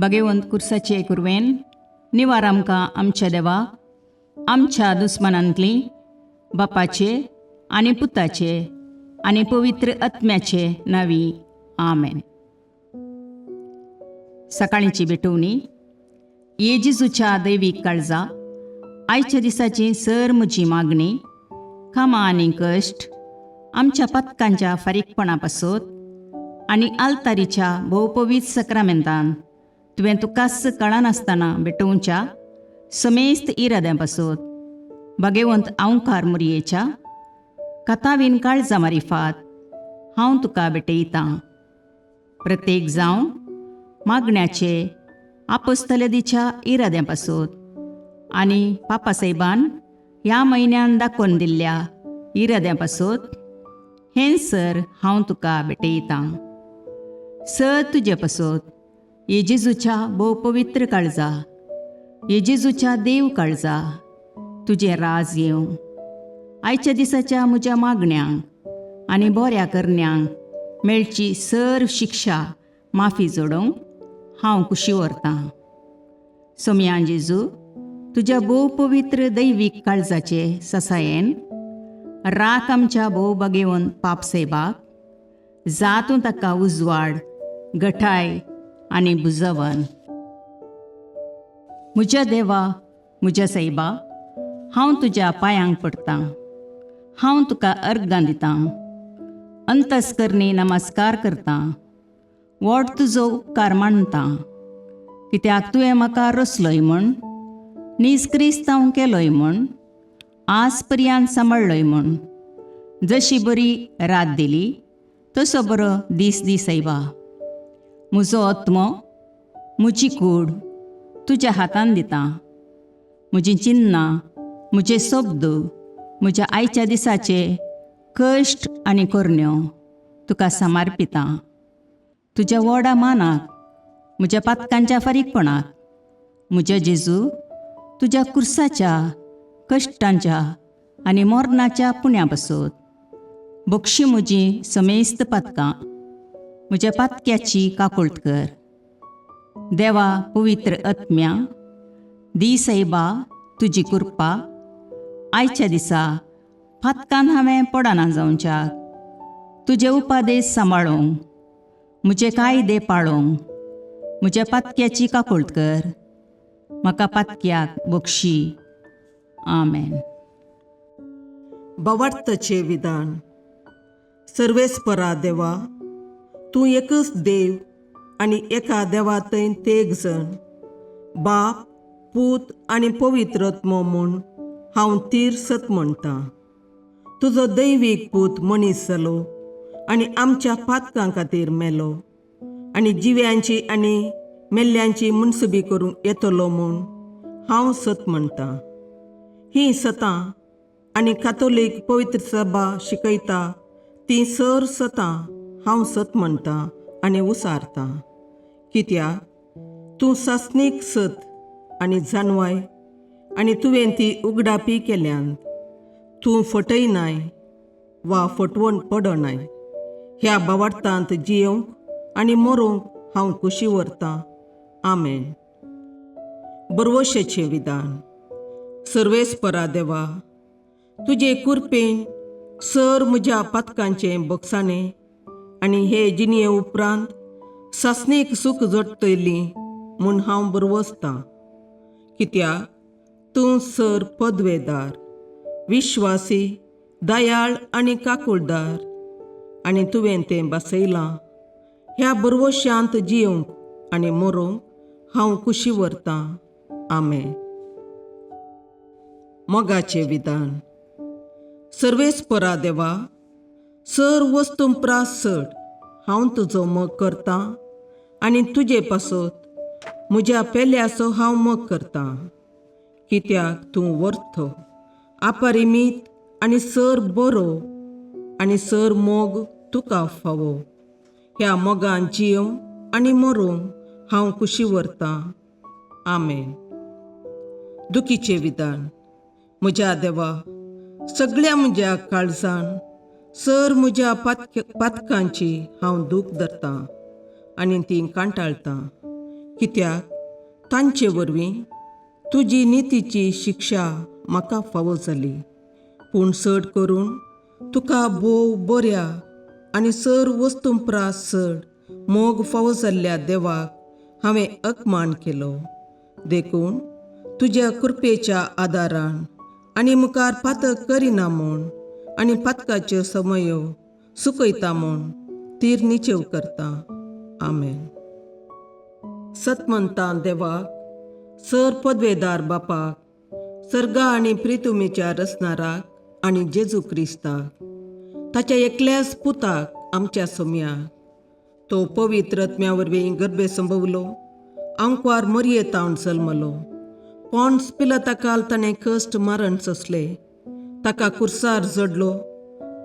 भगवंत कुर्साचे कुरवेन निवार आमकां आमच्या देवाक आमच्या दुस्मनांतली बापाचे आनी पुताचे आनी पवित्र आत्म्याचे नावी आमेन. सकाळींची भेटवणी. येजेजूच्या दैवीक काळजा आयच्या दिसाची सर म्हजी मागणी कामां आनी कश्ट आमच्या पथकांच्या फारीकपणा पासत आनी आल्तारीच्या भोवपवीत सक्रामेंतान तुवें तुकास कळनासतना भेटोवच्या समेस्त इराद्यां पासत भगवंत आंवकार मुरयेच्या कथावीन काळजा मारिफात हांव तुका भेटयतां. प्रत्येक जावं मागण्याचे आपोस्तलदीच्या इराद्यां पासत आनी पापासाहेबान ह्या म्हयन्यान दाखोवन दिल्ल्या इराद्यां पासत हें सर हांव तुका भेटयतां. सर तुजे पासत येजेजूच्या भोवपवित्र काळजा, येजेजूच्या देव काळजा तुजें राज येवं. आयच्या दिसाच्या म्हज्या मागण्यांक आनी बऱ्या करण्यांक मेळची सर शिक्षा माफी जोडोवंक हांव कुशी व्हरतां. सोम्या जेजू, तुज्या भोवपवित्र दैवीक काळजाचे ससायेन राख आमच्या भोव भगवंत पापसाहेबाक, जातूं ताका उजवाड, घटाय आनी बुजवण. म्हज्या देवा, म्हज्या साहिबा, हांव तुज्या पांयांक पडटां. हांव तुका अर्गां दितां. अंतस्करणी नमस्कार करतां. व्हड तुजो उपकार मानतां. कित्याक तुवें म्हाका रचलोय म्हूण, निस्क्रिस्तांव केलोय म्हूण, आज पर्यंत सांबाळलोय म्हूण. जशी बरी रात दिली तसो बरो दीस दी साहिबा. म्हजो आत्मो, म्हजी कूड तुज्या हातान दितां. म्हजीं चिन्नां, म्हजे शब्द, म्हज्या आयच्या दिसाचे कश्ट आनी करण्यो तुका समर्पितां. तुज्या व्हडा मानाक, म्हज्या पातकांच्या फारीकपणाक, म्हज्या जेजू तुज्या कुर्साच्या कश्टांच्या आनी मरणाच्या पुण्या पासत बक्षी म्हजीं समेस्त पातकां, म्हज्या पातक्याची काकुळट कर. देवा पवित्र आत्म्या, दी साहिबा तुजी कृपा आयच्या दिसा पातकान हांवें पडना जावच्याक तुजे उपादेश सांबाळूंक, म्हजे कायदे पाळोवंक म्हज्या पातक्याची काकुळट कर. म्हाका पातक्याक बक्षी. आमेन. भावार्थाचे विधान. सर्वेस्परा देवा, तूं एकच देव आनी एका देवातय तेग जण, बाप, पूत आनी पवित्र आत्मो म्हूण हांव तीर सत म्हणटां. तुजो दैवीक पूत मनीस जालो आनी आमच्या पातकां खातीर मेलो आनी जिव्यांची आनी मेल्ल्यांची मुनसुबी करूंक येतलो म्हूण हांव सत म्हणटां. हीं सतां आनी कातोलीक पवित्र सभा शिकयता तीं सर सतां हांव सत म्हणटां आनी उसारतां. कित्याक तूं सासणीक सत आनी जानवाय आनी तुवें ती उगडापी केल्यांत. तूं फटयनाय वा फटवण पडनाय. ह्या भावार्थांत जियोंक आनी मरोवंक हांव कुशी व्हरतां. आमेन. बरवशेचें विधान. सर्वेस्परा देवा, तुजे कृपेन सर म्हज्या पातकांचें बक्षाणें आनी हे जिणये उपरांत सासणेक सूख जोडटलीं म्हूण हांव बरवसतां. कित्याक तूं सर पदवेदार, विश्वासी, दयाळ आनी काकुळदार आनी तुवें तें बसयलां. ह्या बरवश्यांत जियोंक आनी मरोवंक हांव कुशी व्हरतां. आमेन. मोगाचें विधान. सर्वेस्परा देवा, सर वस्तुंपरास चड हांव तुजो मोग करतां आनी तुजे पासत म्हज्या पेल्याचो हांव मोग करतां. कित्याक तूं वर्थ, अपरिमीत आनी सर बरो आनी सर मोग तुका फावो. ह्या मोगान जियोंक आनी मरोवंक हांव कुशी व्हरतां. आमेन. दुखीचें विधान. म्हज्या देवा, सगळ्या म्हज्या काळजान सर म्हज्या पातकांची हांव दूख धरतां आनी तीं कांटाळटां. कित्याक तांचे वरवीं तुजी नितीची शिक्षा म्हाका फावो जाली. पूण चड करून तुका बोव बऱ्या आनी सर वस्तूंपरास चड मोग फावो जाल्ल्या देवाक हांवें अकमान केलो. देखून तुज्या कृपेच्या आदारान आनी मुखार पातक करिना म्हूण आनी पातकाच्यो समयो सुकयता म्हूण तीर निचेव करता. आमेन. सतमंतां देवाक, सर पदवेदार बापाक, सर्गा आनी प्रितुमेच्या रचणाराक आनी जेजू क्रिस्ताक, ताच्या एकल्याच पुताक आमच्या सोम्याक, तो पवित्र आत्म्या वरवीं गर्भे संभवलो, आंकवार मरयेतावन जल्मलो, पोंस पिलाताकाल ताणें कश्ट मरण सोंसले, ताका कुर्सार जडलो,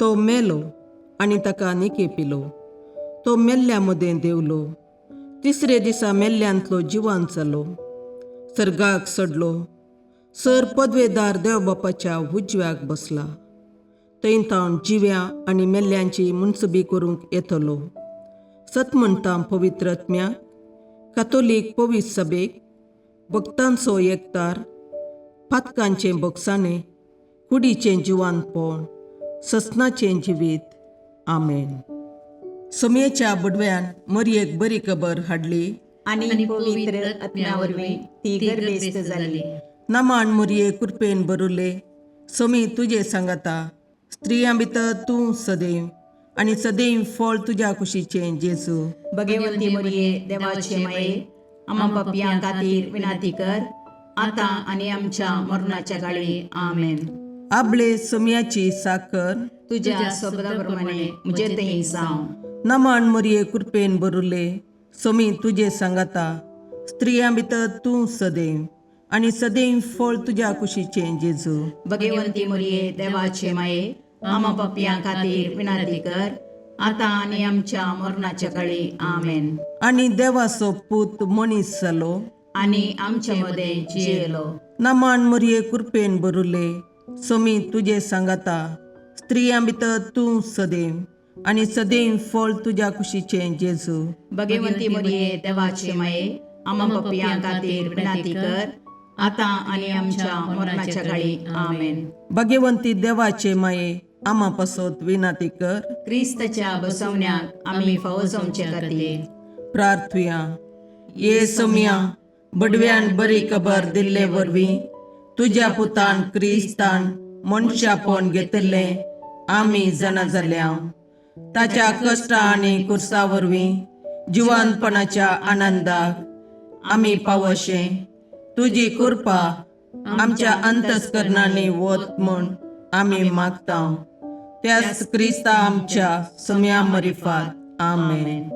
तो मेलो आनी ताका निकेपिलो, तो मेल्ल्या मदें देवलो, तिसरे दिसा मेल्ल्यांतलो जिवांत जालो, सर्गाक चडलो, सर पदवेदार देवबापाच्या उजव्याक बसला, थंय तावन जिव्या आनी मेल्ल्यांची मुनसबी करूंक येतलो. सतमंतां पवित्र आत्म्याक, कातोलीक पवित्र सभेक, भक्तांचो एकतार, पातकांचें भोगसाणें, कुडीचें जिवांतपण, ससनाचें जिवीत. आमेन. सोमयेच्या बुडव्यान मरयेक बरी खबर हाडली आनी पवित्र आत्म्या वरवीं ती गर्भेस्त जाली. नामान मरये कृपेन बरुले, सोमी तुजे सांगाता, स्त्रियां भितर तूं सदैव आनी सदैव फळ तुज्या कुशीचें जेजू. भगवंती मरिये देवाचे माये, आम्हा पापियां खातीर विनाती कर, आतां आनी आमच्या मरणाच्या काळी. आमेन. आपले सोमयाची साकर तुझ्या शब्दाप्रमाणे म्हजे थंय जावं. नामान मरये कृपेन बरुले, सोमी तुजे सांगाता, स्त्रियां भितर तूं सदैव आनी सदैव फळ तुज्या कुशीचें जेजू. भगवंती मरिये देवाचे माये, आम्हा पापियां खातीर विनाती कर, आतां आनी आमच्या मरणाच्या काळी. आमेन. आनी देवाचो पूत मनीस जालो आनी आमचे मदें जियेलो. नामान मरये कृपेन बरुले, सोमी तुजे सांगाता, स्त्रियां भितर तूं सदैव आनी सदैव फळ तुज्या कुशीचें जेजू. भगवंती मरिये देवाचे माये, आम्हा पापियां खातीर विनाती कर, आतां आनी आमच्या मरणाच्या काळी. आमेन. भगवंती देवाचे माये, आम्हा पासत विनाती कर. क्रिस्ताच्या बसवण्याक आमी फावो जावचे खातीर प्रार्थुया. ये सोम्या, बडव्यान बरी खबर दिल्ले वरवीं तुज्या पुतान क्रिस्तान मनशापण घेतिल्लें आमी जाणा जाल्या, ताच्या कश्टा आनी कुर्सा वरवीं जिवंतपणाच्या आनंदाक आमी पावशे तुजी कृपा आमच्या अंतस्करणांनी वत म्हूण आमी मागता. त्याच क्रिस्ता आमच्या सोम्या मरिफात. आमेन.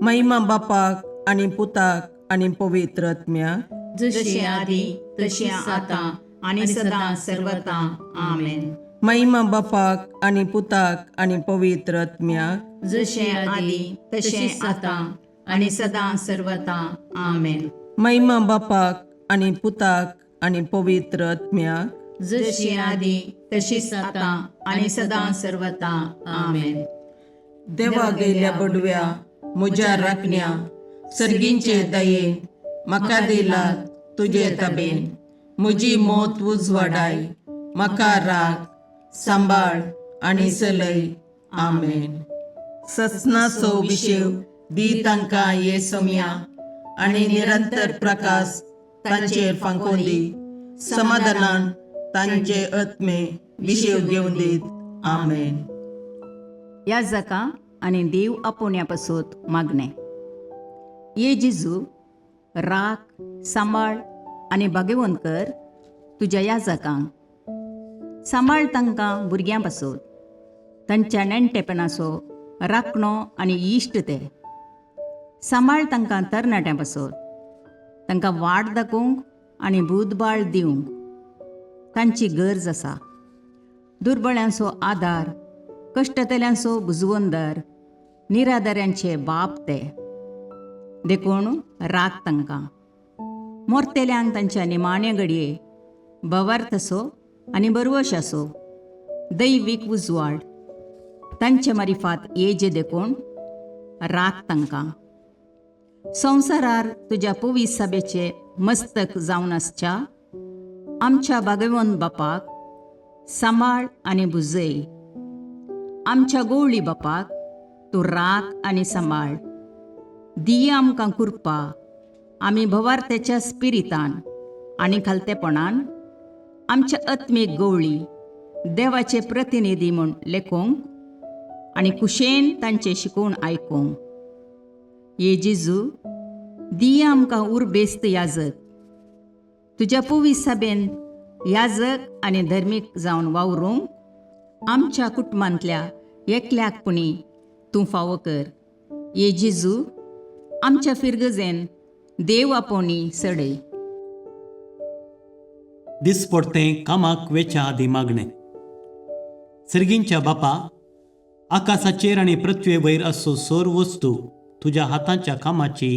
महिमा बापाक आनी पुताक आनी पवित्र आत्म्याक, जशें आदी तशें आतां आनी सदां सर्वदा. आमेन. महिमा बापाक आनी पुताक आनी पवित्र आत्म्याक, जशें आदी तशें आतां आनी सदां सर्वदा. आमेन. महिमा बापाक आनी पुताक आनी पवित्र आत्म्याक, जशी आदी तशीच आतां आनी सदां सर्वदा. आमेन. देवा गेल्या बडव्या म्हज्या राखण्या, सर्गींचे दयेन म्हाका दिला तुजे ताबेन. म्हजी मोत उजवाडाय, म्हाका राख, सांबाळ आनी चलय. आमेन. ससनाचो विशेव दी तांकां ये सोम्या, आनी निरंतर प्रकाश तांचेर फांकोन दी. समाधानान तांचे आत्मे विशेव घेवन दीत. आमेन. याजकां आनी देव आपोवण्या पासत मागणें. ये जेजू, राख, सांबाळ आनी भाग्यवंत कर तुज्या याजकांक. सांबाळ तांकां भुरग्यां पासत, तांच्या नेणटेपणाचो राखणो आनी इश्ट ते. सांबाळ तांकां तरणाट्यां पासत, तांकां वाट दाखोवंक आनी बुधबाळ दिवंक तांची गरज आसा. दुर्बळ्यांचो आदार, कश्टतल्यांचो बुजवंदर, निराधाऱ्यांचे बाप ते. देखून राख तांकां. मोरतेल्यांक तांच्या निमाणे घडये भवार्थसो आनी बरवशाचो दैवीक उजवाड तांचे मारिफात येजे देखून राख तांकां. संवसारार तुज्या पवित्र सभेचे मस्तक जावन आसच्या आमच्या भागवंत बापाक सांबाळ आनी बुजय. आमच्या गवळी बापाक तूं राख आनी सांबाळ. दिया आमकां कुरपा आमी भवार्थ्याच्या स्पिरितान आनी खालतेपणान आमच्या आत्मीक गवळी देवाचे प्रतिनिधी म्हूण लेखोंक आनी कुशेन तांचे शिकोवन आयकूंक. ये जेजू दिया आमकां उर्बेस्त याजक. तुज्या पवित्र सभेन याजक आनी धर्मीक जावन वावरूंक आमच्या कुटुंबांतल्या एकल्याकपणी तूं फावो कर. ये जेजू आमच्या फिरगजेन देव आपोवणी सडय. दिसपडतें कामाक वेच्या आदी मागणें. सर्गींच्या बापा, आकाशाचेर आनी पृथ्वे वयर असो सोर वस्तू तुज्या हातांच्या कामाची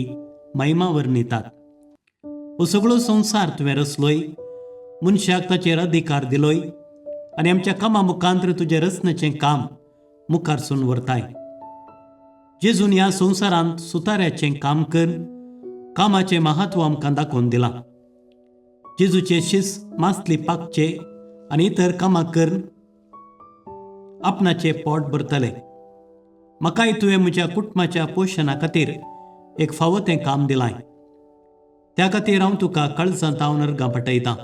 महिमा वर्णितात. हो सगळो संवसार तुवें रचलोय, मनशाक ताचेर अधिकार दिलोय आनी आमच्या कामा मुखांत्र तुजें रचनेचें काम मुखारसून व्हरताय. जेजून ह्या संवसारांत सुताऱ्याचें काम कर कामाचें महत्व आमकां दाखोवन दिलां. जेजूचे शिस मासली पाकचे आनी इतर कामां करून आपणाचें पोट भरतले. म्हाकाय तुवें म्हज्या कुटुंबाच्या पोशणा खातीर एक फावो तें काम दिलां. त्या खातीर हांव तुका काळजांत नर्गां पटयतां.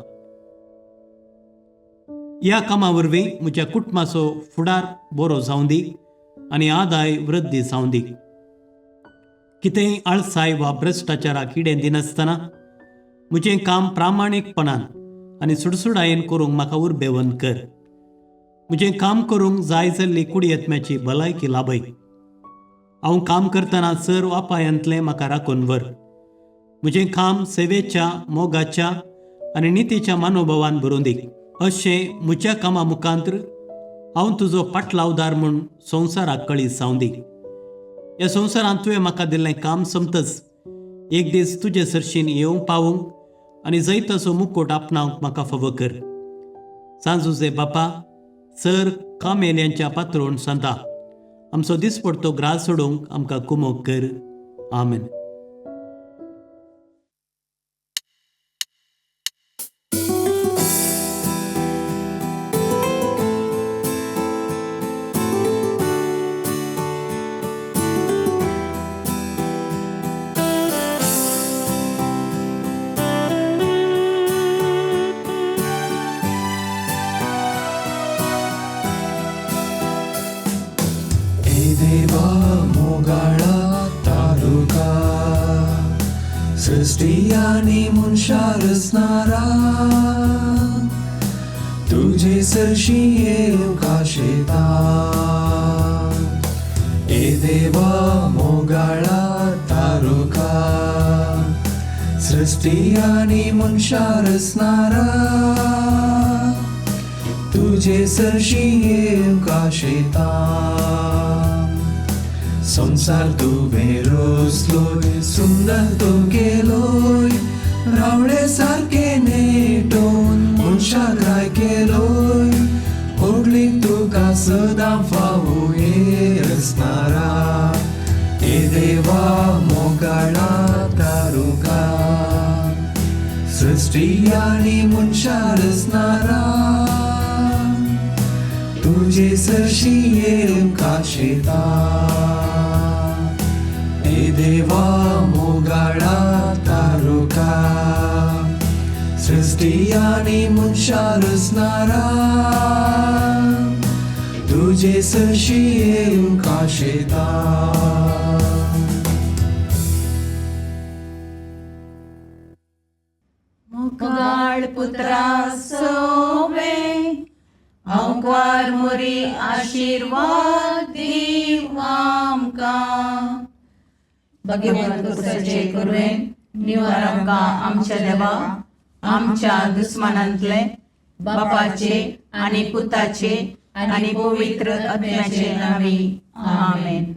ह्या कामा वरवीं म्हज्या कुटुंबाचो फुडार बरो जावं दी आनी आदाय वृद्धी जावं दी. कितेंय आळसाय वा भ्रश्टाचाराक इडें दिनासतना म्हजें काम प्रामाणीकपणान आनी सुडसुडायेन करूंक म्हाका उर्बेवन कर. म्हजें काम करूंक जाय जाल्ली कुडियेत्म्याची भलायकी लाभय. हांव काम करतना सर्व अपायांतलें म्हाका राखून व्हर. म्हजें काम सेवेच्या, मोगाच्या आनी नितीच्या मनोभावान भरूं दी. अशें म्हज्या कामा मुखांत्र हांव तुजो पाटलावदार म्हूण संवसाराक कळीत जावं दी. ह्या संवसारांत तुवें म्हाका दिल्लें काम सोंपतच एक दीस तुजे सरशीन येवंक पावूंक आनी जैत तसो मुकोट आपणावंक म्हाका फावो कर. सांजुजे बापा, सर कामेल्यांच्या पात्रोण सांता आमचो दिसपडतो ग्रास सोडूंक आमकां कुमोग कर. आमेन. देवा मोगाळा तालुका सृष्टी आणि मनशा रचणारा तुझे सरशी येवंक आशेता. ए देवा मोगाळा तालुका सृष्टी आणि मनशा रचणारा तुझे सरशी येवंक आशेता. संसार तुवें रचलोय, सुंदर तो केलोय, रावळे सारके नेटोवन मनशाक राय केलोय. व्हडलीक तुका सदां फावो हे रचणारा. ए देवा मोगाळा तारुका सृष्टी आनी मनशा रचणारा तुझे सरशी येवंक आशेता. ए देवा मोगाळा तारुका सृष्टी आनी मनशा रचणारा तुझे सरशी येवंक आशेता. मोगाळ पुत्रा सोवे अवकार मोरी आशीर्वाद दीव आमकां. भगवंत कुसाचे करुवेन निवार आमकां आमच्या देवा आमच्या दुस्मानांतले बापाचे आनी पुताचे आनी पवित्र आत्म्याचे नांवी. आमेन.